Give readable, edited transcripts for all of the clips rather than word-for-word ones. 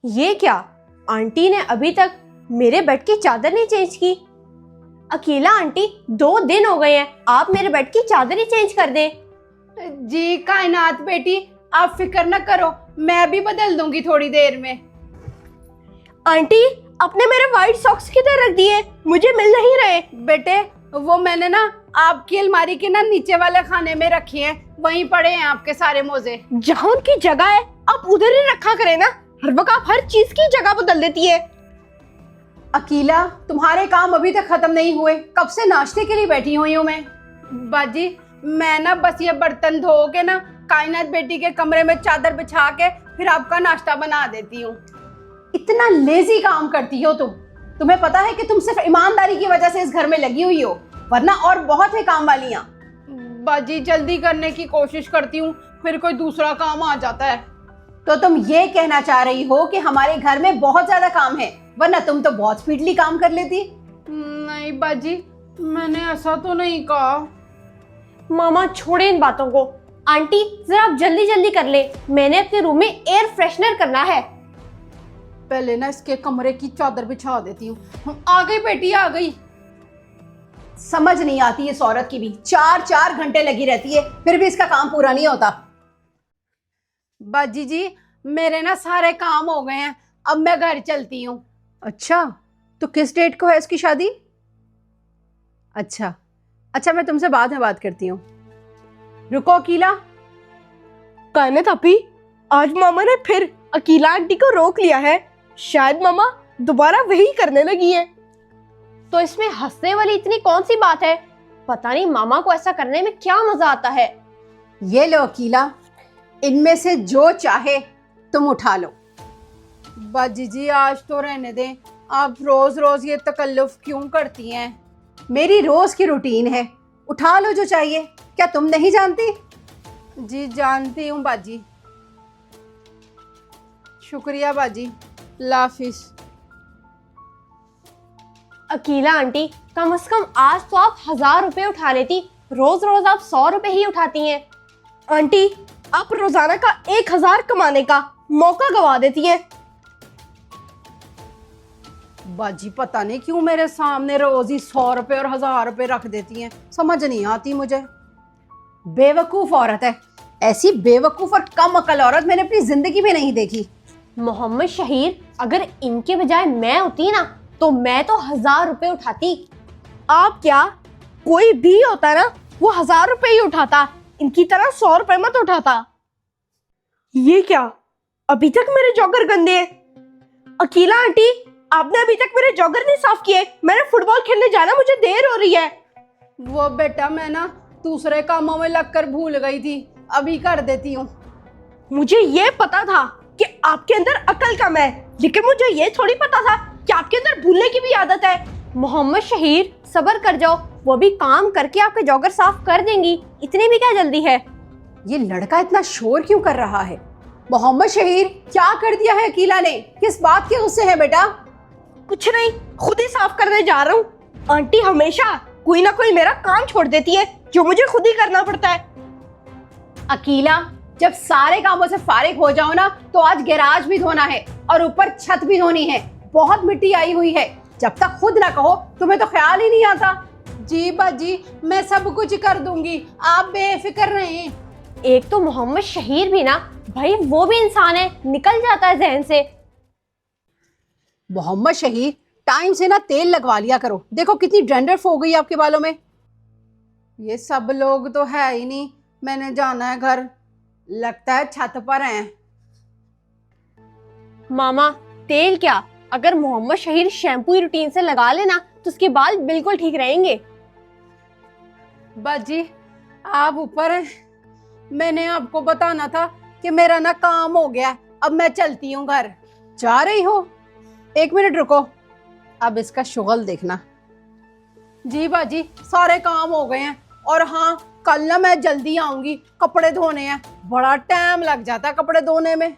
ये क्या, आंटी ने अभी तक मेरे बेड की चादर नहीं चेंज की। अकेला आंटी 2 दिन हो गए हैं, आप मेरे बेड की चादर ही चेंज कर दें। जी कायनात बेटी, आप फिक्र न करो, मैं भी बदल दूंगी थोड़ी देर में। आंटी, आपने मेरे व्हाइट सॉक्स किधर रख दिए? मुझे मिल नहीं रहे। बेटे वो मैंने ना आपकी अलमारी के ना नीचे वाले खाने में रखे हैं, वहीं पड़े हैं आपके सारे मोजे। जहाँ उनकी जगह है आप उधर ही रखा करें ना, हर वक्त आप हर चीज की जगह बदल देती है। अकीला, तुम्हारे काम अभी तक खत्म नहीं हुए, कब से नाश्ते के लिए बैठी हुई हूँ मैं। बाजी मैं ना बस ये बर्तन धो के ना कायनात बेटी के कमरे में चादर बिछा के फिर आपका नाश्ता बना देती हूँ। इतना लेजी काम करती हो तुम। तुम्हें पता है कि तुम सिर्फ ईमानदारी की वजह से इस घर में लगी हुई हो, वरना और बहुत है काम वालियाँ। बाजी जल्दी करने की कोशिश करती हूँ, फिर कोई दूसरा काम आ जाता है। तो तुम ये कहना चाह रही हो कि हमारे घर में बहुत ज्यादा काम है, वरना तुम तो बहुत स्पीडली काम कर लेती। नहीं बाजी, मैंने ऐसा तो नहीं कहा। मामा छोड़े इन बातों को। आंटी जरा आप जल्दी जल्दी कर ले, मैंने अपने रूम में एयर फ्रेशनर करना है। पहले ना इसके कमरे की चादर बिछा देती हूँ। आ गई बेटी आ गई। समझ नहीं आती इस औरत की भी, 4-4 घंटे लगी रहती है, फिर भी इसका काम पूरा नहीं होता। बाजी जी मेरे ना सारे काम हो गए हैं, अब मैं घर चलती हूँ। अच्छा, तो किस डेट को है इसकी शादी? अच्छा अच्छा, मैं तुमसे बाद में बात करती हूँ। रुको अकीला। कायनात अभी आज मामा ने फिर अकीला आंटी को रोक लिया है, शायद मामा दोबारा वही करने लगी है। तो इसमें हंसने वाली इतनी कौन सी बात है? पता नहीं मामा को ऐसा करने में क्या मजा आता है। ये लो अकीला, इनमें से जो चाहे तुम उठा लो। बाजी जी आज तो रहने दें, आप रोज रोज ये तकल्लुफ क्यों करती हैं? मेरी रोज की रूटीन है, उठा लो जो चाहिए। क्या तुम नहीं जानती? जी जानती हूँ बाजी। शुक्रिया बाजी, लाफिस। अकीला आंटी, कम से कम आज तो आप 1000 रुपए उठा लेती, रोज रोज आप 100 रुपए ही उठाती हैं। आंटी आप रोजाना का 1000 कमाने का मौका गवा देती हैं। बाजी पता नहीं क्यों मेरे सामने रोज ही 100 रुपए और 1000 रुपए रख देती हैं, समझ नहीं आती मुझे। बेवकूफ औरत है, ऐसी बेवकूफ और कम अकल औरत मैंने अपनी जिंदगी में नहीं देखी। मोहम्मद शहीर, अगर इनके बजाय मैं होती ना तो मैं तो 1000 रुपए उठाती। आप क्या, कोई भी होता ना वो 1000 रुपए ही उठाता, इनकी तरह 100 रुपए मत उठाता। ये क्या, अभी तक मेरे जॉगर गंदे हैं। अकीला आंटी, आपने अभी तक मेरे जॉगर नहीं साफ किए, मैंने फुटबॉल खेलने जाना, मुझे देर हो रही है। वो बेटा मैं ना दूसरे कामों में लगकर भूल गई थी, अभी कर देती हूँ। मुझे ये पता था कि आपके अंदर अकल कम है, लेकिन मुझे ये थोड़ी पता था कि आपके अंदर भूलने की भी आदत है। मोहम्मद शहीर सब्र कर जाओ, वो भी काम करके आपके जॉगर साफ कर देंगी, इतनी भी क्या जल्दी है। ये लड़का इतना शोर क्यों कर रहा है? मोहम्मद शहीर क्या कर दिया है अकीला ने? किस बात के गुस्से है बेटा? कुछ नहीं, खुद ही साफ करने जा रहा हूँ। आंटी हमेशा कोई ना कोई मेरा काम छोड़ देती है जो मुझे खुद ही करना पड़ता है। अकीला जब सारे कामों से फारिग हो जाओ ना तो आज गैराज भी धोना है और ऊपर छत भी धोनी है, बहुत मिट्टी आई हुई है। जब तक खुद ना कहो तुम्हें तो ख्याल ही नहीं आता। जी बाजी मैं सब कुछ कर दूंगी, आप बेफिक्र रहें। एक तो मोहम्मद शहीर भी ना, भाई वो भी इंसान है, निकल जाता है जहन से। मोहम्मद शहीर टाइम से ना तेल लगवा लिया करो, देखो कितनी डैंड्रफ हो गई आपके बालों में। ये सब लोग तो है ही नहीं, मैंने जाना है घर, लगता है छत पर हैं। मामा तेल क्या, अगर मोहम्मद शहीर शैम्पू ही रूटीन से लगा लेना तो उसके बाल बिल्कुल ठीक रहेंगे। बाजी आप ऊपर हैं, मैंने आपको बताना था कि मेरा ना काम हो गया, अब मैं चलती हूँ घर। जा रही हो? 1 मिनट रुको, अब इसका शुगल देखना। जी बाजी सारे काम हो गए हैं, और हाँ कल ना मैं जल्दी आऊंगी, कपड़े धोने हैं, बड़ा टाइम लग जाता है कपड़े धोने में।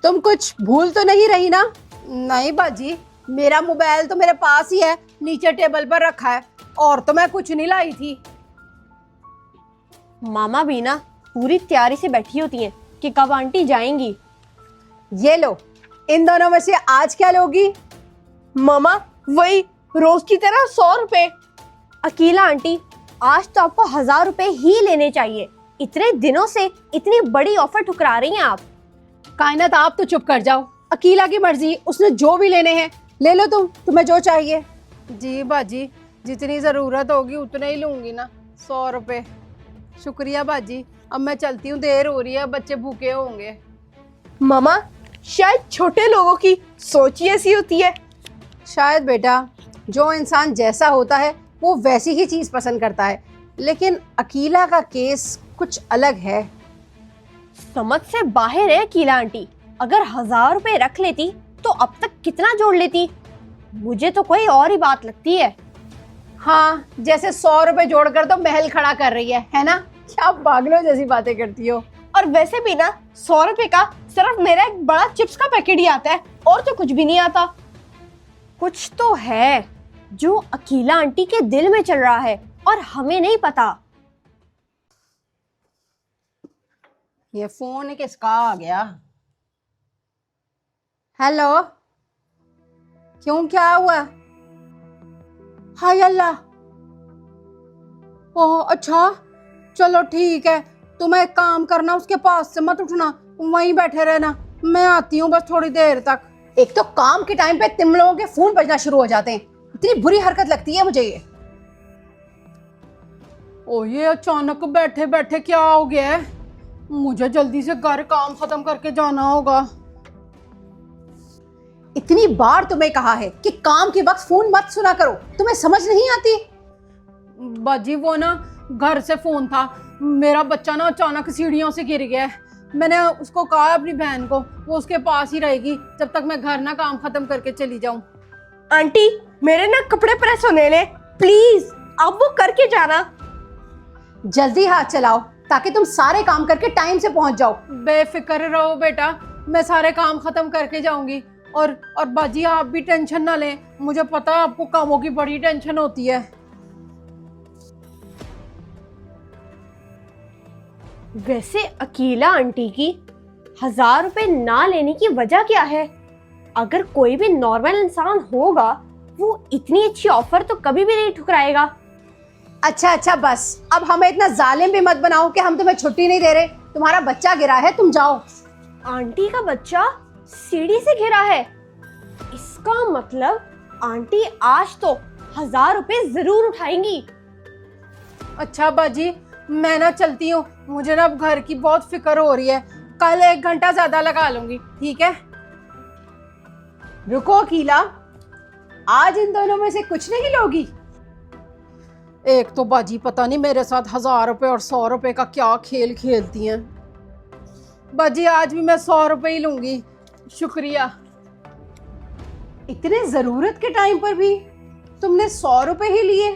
तुम कुछ भूल तो नहीं रही ना? नहीं बाजी, मेरा मोबाइल तो मेरे पास ही है, नीचे टेबल पर रखा है, और तो मैं कुछ नहीं लाई थी। मामा भी ना पूरी तैयारी से बैठी होती हैं कि कब आंटी जाएंगी। ये लो, इन दोनों में से आज क्या लोगी? मामा वही रोज की तरह 100 रुपए। अकीला आंटी, आज तो आपको 1000 रुपए ही लेने चाहिए। इतने दिनों से इतनी बड़ी ऑफर ठुकरा रही हैं आप। कायनात आप तो चुप कर जाओ। अकीला की मर्जी, उसने जो भी लेने हैं ले लो। तुम्हें जो चाहिए। जी बाजी, जितनी ज़रूरत होगी उतने ही लूँगी ना। 100 रुपये। शुक्रिया बाजी, अब मैं चलती हूँ, देर हो रही है, बच्चे भूखे होंगे। मामा शायद छोटे लोगों की सोच ही ऐसी होती है। शायद बेटा, जो इंसान जैसा होता है वो वैसी ही चीज़ पसंद करता है, लेकिन अकीला का केस कुछ अलग है। समझ से बाहर है अकीला आंटी। अगर 1000 रुपए रख लेती तो अब तक कितना जोड़ लेती। मुझे तो कोई और ही बात लगती है। हाँ, जैसे 100 रुपये जोड़कर तो महल खड़ा कर रही है ना? क्या पागलों जैसी बातें करती हो। और वैसे भी ना 100 रुपए का सिर्फ मेरा एक बड़ा चिप्स का पैकेट ही आता है, और तो कुछ भी नहीं आता। कुछ तो है जो अकीला आंटी के दिल में चल रहा है और हमें नहीं पता। ये फोन किसका आ गया? हेलो, क्यों, क्या हुआ? हाय अल्लाह। ओह अच्छा, चलो ठीक है। तुम एक काम करना, उसके पास से मत उठना, वहीं बैठे रहना। मैं आती हूँ बस थोड़ी देर तक। एक तो काम के टाइम पे तुम लोगों के फोन बजना शुरू हो जाते हैं। इतनी बुरी हरकत लगती है मुझे ये। ओ ये अचानक बैठे बैठे क्या हो गया है? मुझे जल्दी से घर काम खत्म करके जाना होगा। इतनी बार तुम्हें कहा है कि काम के वक्त फोन मत सुना करो, तुम्हें समझ नहीं आती? बाजी वो ना घर से फोन था, मेरा बच्चा ना अचानक सीढ़ियों से गिर गया है। मैंने उसको कहा अपनी बहन को वो उसके पास ही रहेगी जब तक मैं घर ना काम खत्म करके चली जाऊं। आंटी मेरे ना कपड़े प्रेस होने ले, प्लीज आप वो करके जाना। जल्दी हाथ चलाओ ताकि तुम सारे काम करके टाइम से पहुंच जाओ। बेफिक्र रहो बेटा, मैं सारे काम खत्म करके जाऊंगी। और बाजी आप भी टेंशन ना लें, मुझे पता है आपको कामों की बड़ी टेंशन होती है। वैसे अकीला आंटी की 1000 रुपए ना लेने की वजह क्या है? अगर कोई भी नॉर्मल इंसान होगा वो इतनी अच्छी ऑफर तो कभी भी नहीं ठुकराएगा। अच्छा बस, अब हमें इतना जालिम भी मत बनाओ कि हम तुम्हें छुट्टी नहीं दे रहे। तुम्हारा बच्चा गिरा है, तुम जाओ। आंटी का बच्चा सीढ़ी से गिरा है? इसका मतलब आंटी आज तो 1000 रुपए जरूर उठाएंगी। अच्छा बाजी, मैं ना चलती हूँ, मुझे ना अब घर की बहुत फिक्र हो रही है। कल 1 घंटा ज्यादा लगा लूंगी, ठीक है? रुको अकीला, आज इन दोनों में से कुछ नहीं लोगी? एक तो बाजी पता नहीं मेरे साथ 1000 रुपए और 100 रुपए का क्या खेल खेलती हैं। बाजी आज भी मैं 100 रुपए ही लूंगी। शुक्रिया। इतने जरूरत के टाइम पर भी तुमने 100 रुपए ही लिए?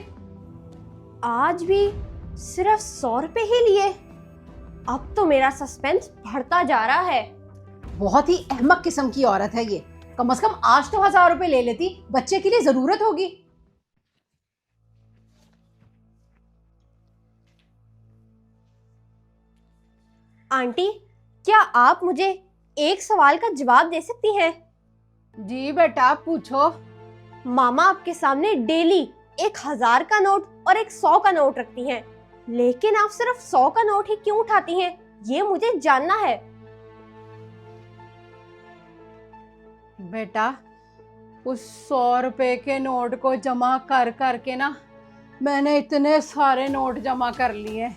आज भी सिर्फ 100 रुपए ही लिए? अब तो मेरा सस्पेंस बढ़ता जा रहा है। बहुत ही अहमक किस्म की औरत है ये। कम से कम आज तो 1000 रुपए ले लेती, बच्चे के लिए जरूरत होगी। आंटी क्या आप मुझे एक सवाल का जवाब दे सकती हैं? जी बेटा पूछो। मामा आपके सामने डेली एक 1000 का नोट और एक 100 का नोट रखती हैं, लेकिन आप सिर्फ 100 का नोट ही क्यों उठाती हैं? ये मुझे जानना है। बेटा उस 100 रुपए के नोट को जमा कर करके ना मैंने इतने सारे नोट जमा कर लिए,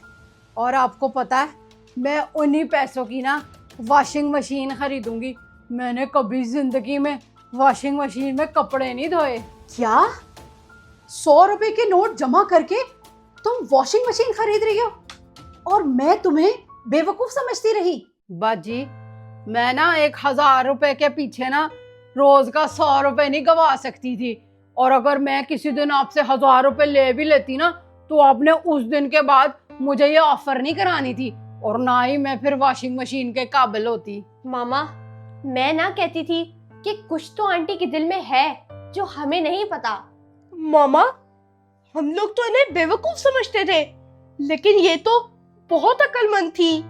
और आपको पता है मैं उन्हीं पैसों की ना वॉशिंग मशीन खरीदूंगी। मैंने कभी जिंदगी में वॉशिंग मशीन में कपड़े नहीं धोए। क्या 100 रुपए के नोट जमा करके तुम वॉशिंग मशीन खरीद रही हो, और मैं तुम्हें बेवकूफ समझती रही? बाजी मैं ना 1000 रुपए के पीछे ना रोज का 100 रुपए नहीं गवा सकती थी, और अगर मैं किसी दिन आपसे 1000 रुपए ले भी लेती ना तो आपने उस दिन के बाद मुझे ये ऑफर नहीं करानी थी, और ना ही मैं फिर वॉशिंग मशीन के काबिल होती। मामा मैं ना कहती थी कि कुछ तो आंटी के दिल में है जो हमें नहीं पता। मामा हम लोग तो इन्हें बेवकूफ समझते थे, लेकिन ये तो बहुत अक्लमंद थी।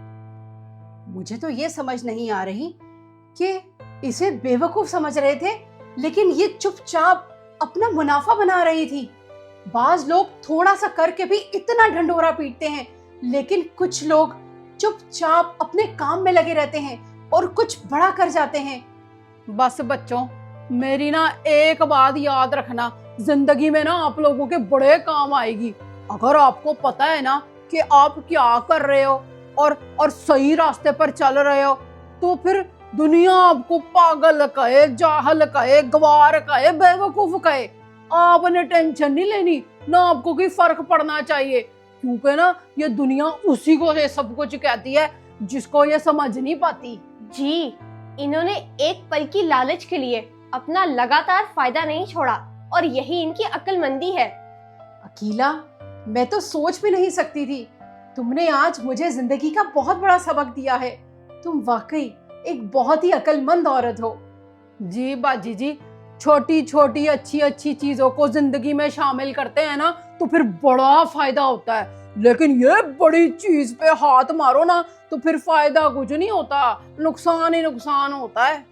मुझे तो ये समझ नहीं आ रही कि इसे बेवकूफ समझ रहे थे, लेकिन ये चुपचाप अपना मुनाफा बना रही थी। बाज लोग थोड़ा सा करके भी इतना ढंढोरा पीटते हैं, लेकिन कुछ लोग चुपचाप अपने काम में लगे रहते हैं और कुछ बड़ा कर जाते हैं। बस बच्चों, मेरी ना एक बात याद रखना, जिंदगी में ना आप लोगों के बड़े काम आएगी। अगर आपको पता है ना कि आप क्या कर रहे हो और सही रास्ते पर चल रहे हो, तो फिर दुनिया आपको पागल कहे, जाहल कहे, गवार कहे, बेवकूफ कहे, आपने टेंशन नहीं लेनी, ना आपको कोई फर्क पड़ना चाहिए, क्योंकि ना ये दुनिया उसी को ये सब कुछ कहती है जिसको ये समझ नहीं पाती। जी, इन्होंने एक पल की लालच के लिए अपना लगातार फायदा नहीं छोड़ा, और यही इनकी अक्लमंदी है। अकीला, मैं तो सोच भी नहीं सकती थी। तुमने आज मुझे जिंदगी का बहुत बड़ा सबक दिया है। तुम वाकई एक बहुत ही अक्लमंद औरत हो। जी बाजी जी, छोटी छोटी अच्छी अच्छी चीजों को जिंदगी में शामिल करते हैं ना तो फिर बड़ा फायदा होता है, लेकिन ये बड़ी चीज पे हाथ मारो ना तो फिर फायदा कुछ नहीं होता, नुकसान ही नुकसान होता है।